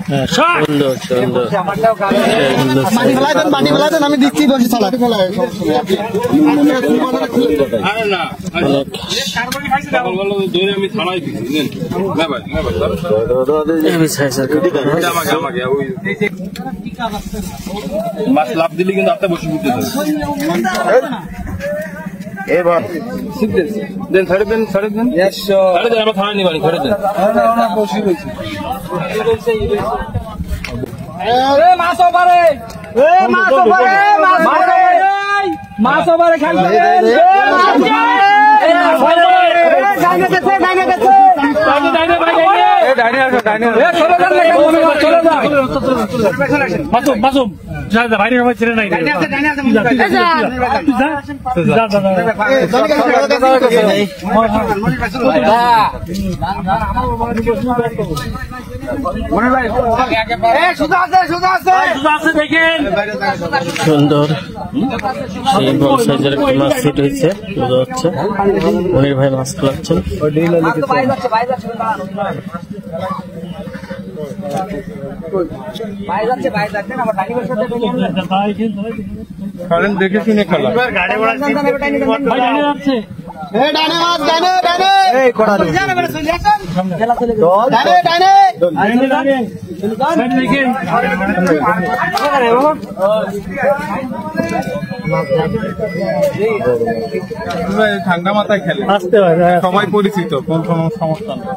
সুন্দর সুন্দর আমি দিচ্ছি বসে চালাতে মাছ লাভ দিলে কিন্তু আপনি বসে দিতে এবার দেন ছাড়ে দেন ছাড়ে দেন ছাড়ে দেন আমরা থানা নিবানি ছাড়ে দেন বসে রয়েছি মাছ ওপারে মাছ ওপারে মাসুম ভাই ছেড়ে নাই সুন্দর সেই বড় সাইজের একটা মাছ সেট হয়েছে বোঝা যাচ্ছে মনির ভাই মাছ খেলাচ্ছেন দেখে শুনে খেলা ঠান্ডা মাথায় খেলে সবাই পরিচিত, কোন সমস্যা নেই,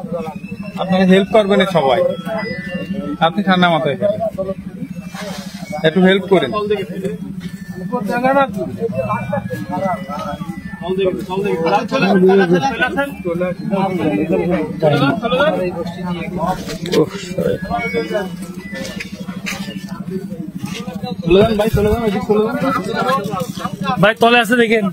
আপনাকে হেল্প করবেন সবাই, আপনি ঠান্ডা মাথায় খেলেন, একটু হেল্প করেন। ভাই তলে আছে দেখেন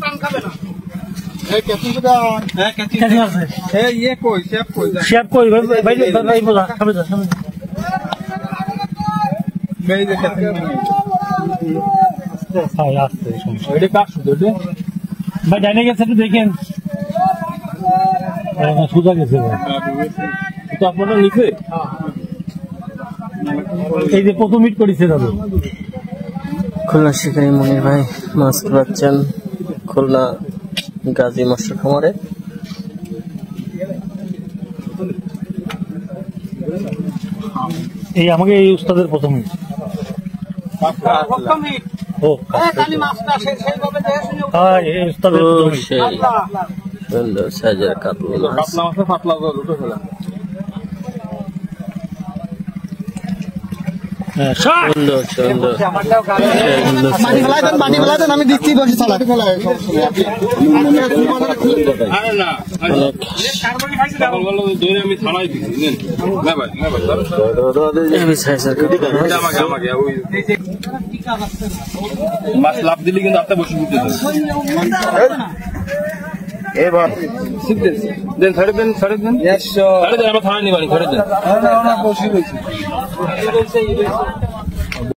ভাই ডাইনে গেছে একটু দেখেন সোজা গেছে তো আপনারা লিখে এই যে প্রথম মিট করেছে দাদু খুলনা শিকারী মনির ভাই মাছ ধরাচ্ছেন খুলনা গাজী মৎস্য খামারে। এই আমাকে এই উস্তাদের প্রথম সুন্দর সাইজের কাতলা মাছ সুন্দর সুন্দর আমি দিচ্ছি বসে চালাতে মাছ লাভ দিলে কিন্তু আপনি বসে দিতে এবার দেন ছাড়ে দেন ছাড়ে দেন ছাড়ে দেন আমরা থানা নিবানি ছাড়ে দেন বসে রয়েছি